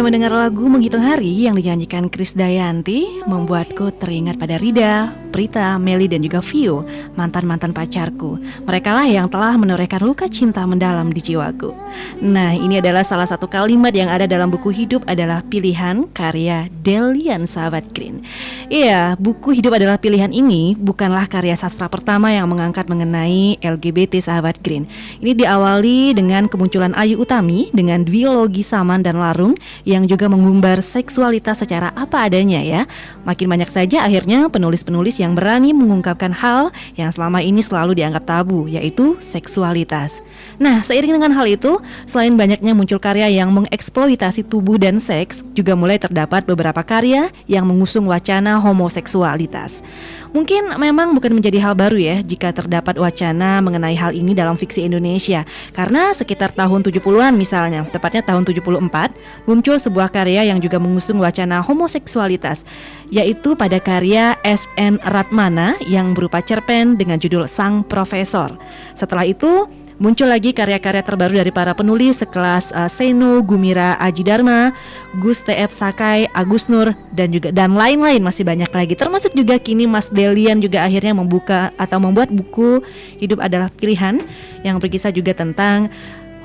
mendengar lagu Menghitung Hari yang dinyanyikan Krisdayanti membuatku teringat pada Rida, Prita, Meli dan juga Vio, mantan-mantan pacarku. Mereka lah yang telah menorehkan luka cinta mendalam di jiwaku. Nah, ini adalah salah satu kalimat yang ada dalam buku Hidup Adalah Pilihan karya Delian Sahabat Green. Iya, buku Hidup Adalah Pilihan ini bukanlah karya sastra pertama yang mengangkat mengenai LGBT Sahabat Green. Ini diawali dengan kemunculan Ayu Utami dengan Dwi Logi Saman dan Larung yang juga mengumbar seksualitas secara apa adanya ya. Makin banyak saja akhirnya penulis-penulis yang berani mengungkapkan hal yang selama ini selalu dianggap tabu, yaitu seksualitas. Nah, seiring dengan hal itu, selain banyaknya muncul karya yang mengeksploitasi tubuh dan seks, juga mulai terdapat beberapa karya yang mengusung wacana homoseksualitas. Mungkin memang bukan menjadi hal baru ya jika terdapat wacana mengenai hal ini dalam fiksi Indonesia. Karena sekitar tahun 70-an misalnya, tepatnya tahun 74, muncul sebuah karya yang juga mengusung wacana homoseksualitas, yaitu pada karya S.N. Ratmana yang berupa cerpen dengan judul Sang Profesor. Setelah itu muncul lagi karya-karya terbaru dari para penulis sekelas Seno Gumira Aji Dharma, Gus T.F. Sakai, Agus Nur dan lain-lain masih banyak lagi. Termasuk juga kini Mas Delian juga akhirnya membuka atau membuat buku Hidup Adalah Pilihan yang berkisah juga tentang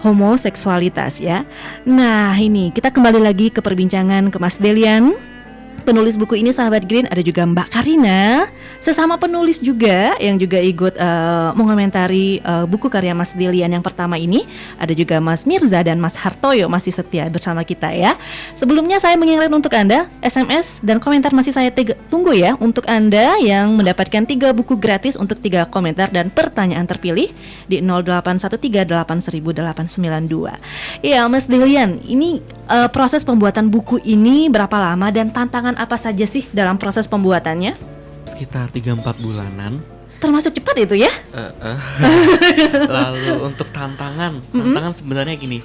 homoseksualitas ya. Nah, ini kita kembali lagi ke perbincangan ke Mas Delian. Penulis buku ini Sahabat Green, ada juga Mbak Karina, sesama penulis juga yang juga ikut mengomentari buku karya Mas Delian yang pertama ini. Ada juga Mas Mirza dan Mas Hartoyo masih setia bersama kita ya. Sebelumnya saya mengingatkan untuk Anda, SMS dan komentar masih saya tunggu ya. Untuk Anda yang mendapatkan 3 buku gratis untuk 3 komentar dan pertanyaan terpilih di 0813800892. Iya Mas Delian, ini proses pembuatan buku ini berapa lama dan tantangan apa saja sih dalam proses pembuatannya? Sekitar 3-4 bulanan. Termasuk cepat itu ya? Lalu untuk tantangan sebenarnya gini,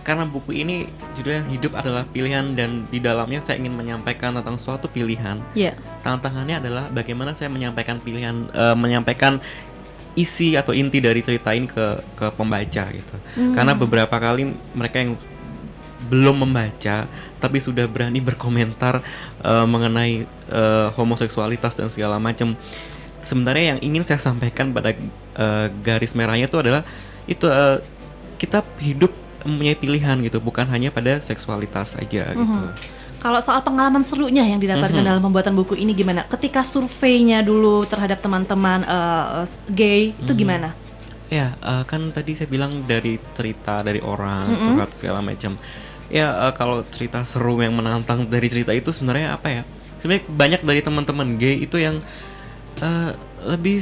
karena buku ini judulnya Hidup Adalah Pilihan dan di dalamnya saya ingin menyampaikan tentang suatu pilihan. Tantangannya adalah bagaimana saya menyampaikan pilihan, menyampaikan isi atau inti dari cerita ini ke pembaca gitu. Karena beberapa kali mereka yang belum membaca tapi sudah berani berkomentar mengenai homoseksualitas dan segala macam. Sebenarnya yang ingin saya sampaikan pada garis merahnya itu adalah kita hidup mempunyai pilihan gitu, bukan hanya pada seksualitas saja gitu. Kalau soal pengalaman serunya yang didapatkan dalam pembuatan buku ini gimana? Ketika surveinya dulu terhadap teman-teman gay itu gimana? Ya, kan tadi saya bilang dari cerita dari orang, curhat segala macam. Ya, kalau cerita seru yang menantang dari cerita itu sebenarnya apa ya? Sebenarnya banyak dari teman-teman gay itu yang lebih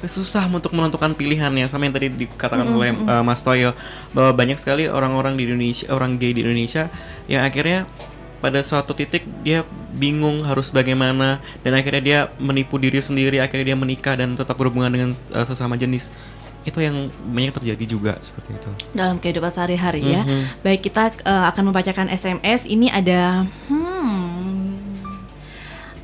susah untuk menentukan pilihannya, sama yang tadi dikatakan oleh Mas Toyo, bahwa banyak sekali orang-orang di Indonesia, orang gay di Indonesia yang akhirnya pada suatu titik dia bingung harus bagaimana dan akhirnya dia menipu diri sendiri, akhirnya dia menikah dan tetap berhubungan dengan sesama jenis. Itu yang banyak terjadi juga seperti itu dalam kehidupan sehari-hari ya. Baik, kita akan membacakan SMS. Ini ada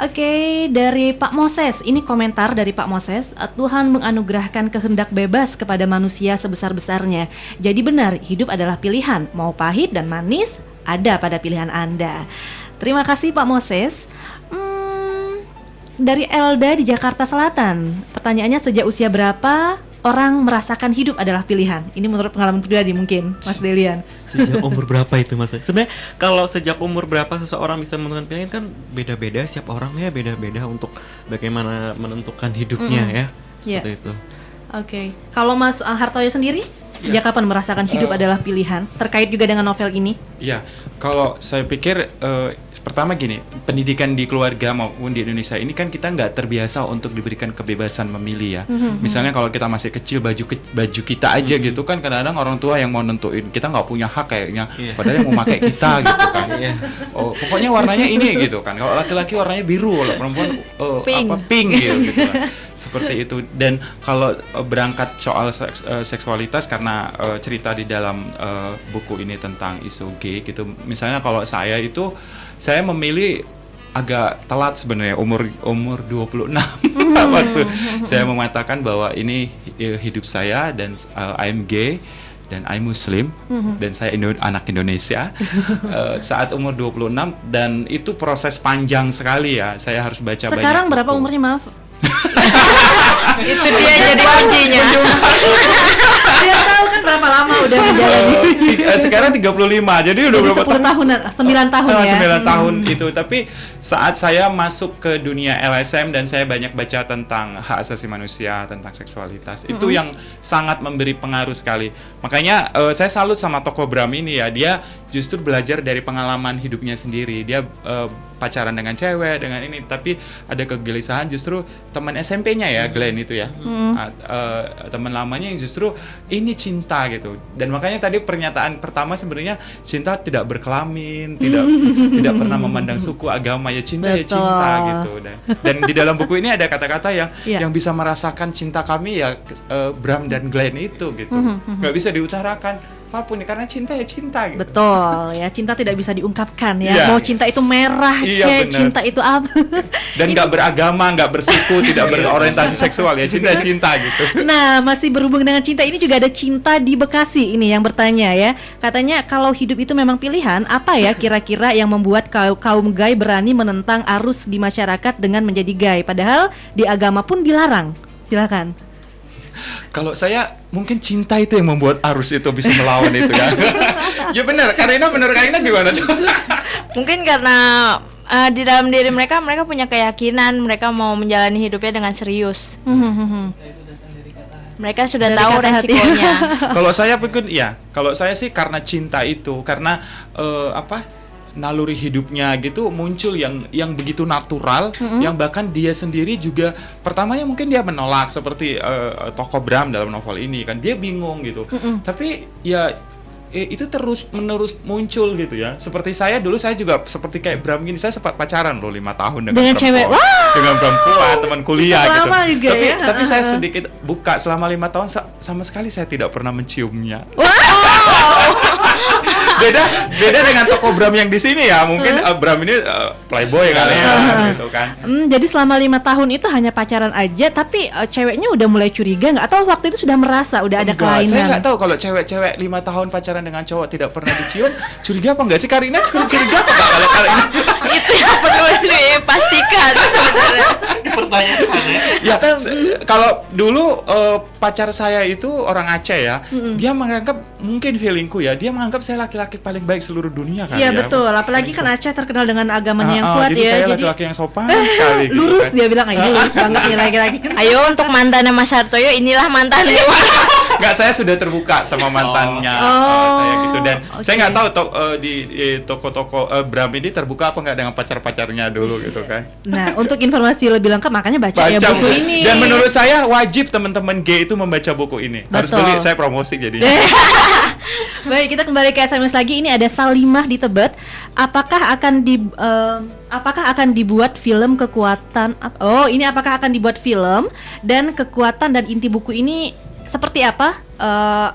Oke, dari Pak Moses. Ini komentar dari Pak Moses. Tuhan menganugerahkan kehendak bebas kepada manusia sebesar-besarnya. Jadi benar, hidup adalah pilihan. Mau pahit dan manis, ada pada pilihan Anda. Terima kasih Pak Moses. Dari Elda di Jakarta Selatan. Pertanyaannya, sejak usia berapa orang merasakan hidup adalah pilihan? Ini menurut pengalaman pribadi mungkin, Mas Delian. Sejak umur berapa itu Mas? Sebenarnya kalau sejak umur berapa seseorang bisa menentukan pilihan kan beda-beda, setiap orangnya beda-beda untuk bagaimana menentukan hidupnya ya. Seperti itu. Oke. Kalau Mas Hartoyo sendiri, sejak kapan merasakan hidup adalah pilihan? Terkait juga dengan novel ini? Ya, kalau saya pikir pertama gini, pendidikan di keluarga maupun di Indonesia ini kan kita nggak terbiasa untuk diberikan kebebasan memilih ya. Misalnya kalau kita masih kecil, baju kita aja gitu kan, kadang-kadang orang tua yang mau nentuin, kita nggak punya hak kayaknya, padahal yang mau pakai kita gitu kan. Oh, pokoknya warnanya ini gitu kan. Kalau laki-laki warnanya biru, kalau perempuan pink gitu kan. Seperti itu. Dan kalau berangkat soal seksualitas, karena cerita di dalam buku ini tentang isu gay gitu. Misalnya kalau saya memilih agak telat sebenarnya, umur 26 waktu saya mengatakan bahwa ini hidup saya dan I'm gay. dan I Muslim dan saya anak Indonesia saat umur 26 dan itu proses panjang sekali ya. Saya harus baca banyak. Sekarang berapa umurnya, maaf? Itu dia jadi kuncinya. Biar tahu kan berapa lama udah menjalani. Sekarang 35. Jadi udah berapa 10 tahunan, 9 tahun ya. 9 tahun itu. Tapi saat saya masuk ke dunia LSM dan saya banyak baca tentang hak asasi manusia, tentang seksualitas, itu yang sangat memberi pengaruh sekali. Makanya saya salut sama tokoh Bram ini ya. Dia justru belajar dari pengalaman hidupnya sendiri. Dia pacaran dengan cewek, dengan ini, tapi ada kegelisahan justru teman SMP-nya ya, Glenn itu ya, teman lamanya yang justru ini cinta gitu. Dan makanya tadi pernyataan pertama sebenarnya cinta tidak berkelamin, tidak pernah memandang suku, agama, ya cinta. Betul. Ya cinta gitu. Dan di dalam buku ini ada kata-kata yang bisa merasakan cinta kami ya, Bram dan Glenn itu gitu, nggak bisa diutarakan apapun karena cinta ya cinta gitu. Betul ya, cinta tidak bisa diungkapkan ya. Mau cinta itu merah, cinta itu apa? Dan nggak beragama, nggak bersuku, tidak berorientasi seksual ya, cinta gitu. Nah, masih berhubung dengan cinta ini juga ada cinta di Bekasi ini yang bertanya ya. Katanya kalau hidup itu memang pilihan, apa ya kira-kira yang membuat kaum gay berani menentang arus di masyarakat dengan menjadi gay, padahal di agama pun dilarang? Silakan. Kalau saya mungkin cinta itu yang membuat arus itu bisa melawan itu ya. Ya benar, Karina gimana? Mungkin karena di dalam diri mereka punya keyakinan mereka mau menjalani hidupnya dengan serius. Mereka sudah tahu resikonya. Kalau saya pikir ya, kalau saya sih karena cinta itu, karena naluri hidupnya gitu muncul yang begitu natural, yang bahkan dia sendiri juga pertamanya mungkin dia menolak seperti tokoh Bram dalam novel ini kan, dia bingung gitu, tapi ya itu terus menerus muncul gitu ya. Seperti saya dulu, saya juga seperti kayak Bram gini, saya sempat pacaran loh 5 tahun dengan cewek, dengan perempuan teman kuliah gitu. Juga, tapi saya sedikit buka selama 5 tahun sama sekali saya tidak pernah menciumnya. Beda dengan tokoh Bram yang di sini ya, mungkin Bram ini playboy kali ya gitu kan. Jadi selama 5 tahun itu hanya pacaran aja, tapi ceweknya udah mulai curiga nggak? Atau waktu itu sudah merasa udah ada kelainan? Saya nggak tahu kalau cewek-cewek 5 tahun pacaran dengan cowok tidak pernah dicium, curiga apa nggak sih? Karina curiga apa nggak kalau Karina? Itu yang perlu dipastikan sebenarnya. Dipertanyakan ya. Kalau dulu pacar saya itu orang Aceh ya, dia menganggap mungkin feelingku ya, dia menganggap saya laki-laki paling baik seluruh dunia kan. Iya betul, apalagi kan Aceh terkenal dengan agamanya yang kuat jadi ya. Saya laki-laki yang sopan sekali. Lurus gitu, dia bilang, ini lurus banget nih laki-laki. Ayo untuk mantannya Mas Hartoyo, inilah mantannya. Nggak, saya sudah terbuka sama mantannya saya gitu, dan saya nggak tahu di toko-toko Bram ini terbuka apa nggak dengan pacar-pacarnya dulu gitu kan. Nah, untuk informasi lebih lengkap makanya baca ya buku ini. Dan menurut saya wajib teman-teman gay itu membaca buku ini. Harus beli, saya promosi jadinya. Baik, kita kembali ke SMS lagi. Ini ada Salimah di Tebet. Apakah akan dibuat film kekuatan? Apakah akan dibuat film dan kekuatan dan inti buku ini seperti apa?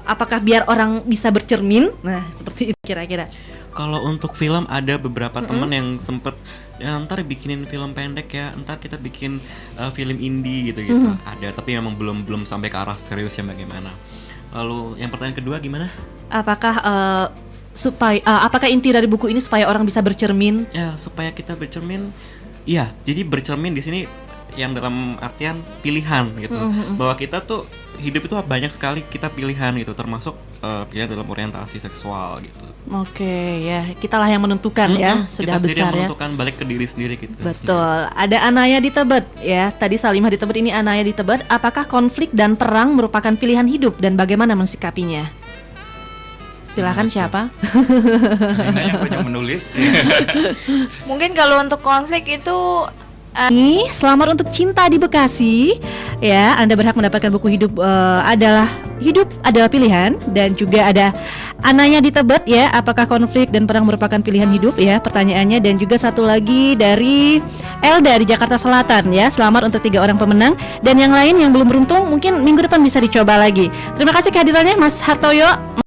Apakah biar orang bisa bercermin? Nah, seperti itu kira-kira. Kalau untuk film ada beberapa teman yang sempet ntar bikinin film pendek ya, ntar kita bikin film indie gitu-gitu. Ada, tapi memang belum sampai ke arah serius ya bagaimana. Lalu yang pertanyaan kedua gimana? Apakah apakah inti dari buku ini supaya orang bisa bercermin? Ya, supaya kita bercermin. Iya, jadi bercermin di sini yang dalam artian pilihan gitu. Bahwa kita tuh hidup itu banyak sekali kita pilihan gitu, termasuk pilihan dalam orientasi seksual gitu. Oke, ya, kitalah yang menentukan ya, sudah kita sendiri besar yang menentukan, balik ke diri sendiri gitu. Betul. Ada Anaya di Tebet ya. Tadi Salimah di Tebet, ini Anaya di Tebet. Apakah konflik dan perang merupakan pilihan hidup dan bagaimana mensikapinya? Silakan siapa? Karina yang banyak menulis. Mungkin kalau untuk konflik itu selamat untuk Cinta di Bekasi. Ya, Anda berhak mendapatkan buku Hidup adalah pilihan. Dan juga ada Ananya di Tebet ya. Apakah konflik dan perang merupakan pilihan hidup ya, pertanyaannya. Dan juga satu lagi dari Elda di Jakarta Selatan ya. Selamat untuk 3 orang pemenang. Dan yang lain yang belum beruntung mungkin minggu depan bisa dicoba lagi. Terima kasih kehadirannya Mas Hartoyo.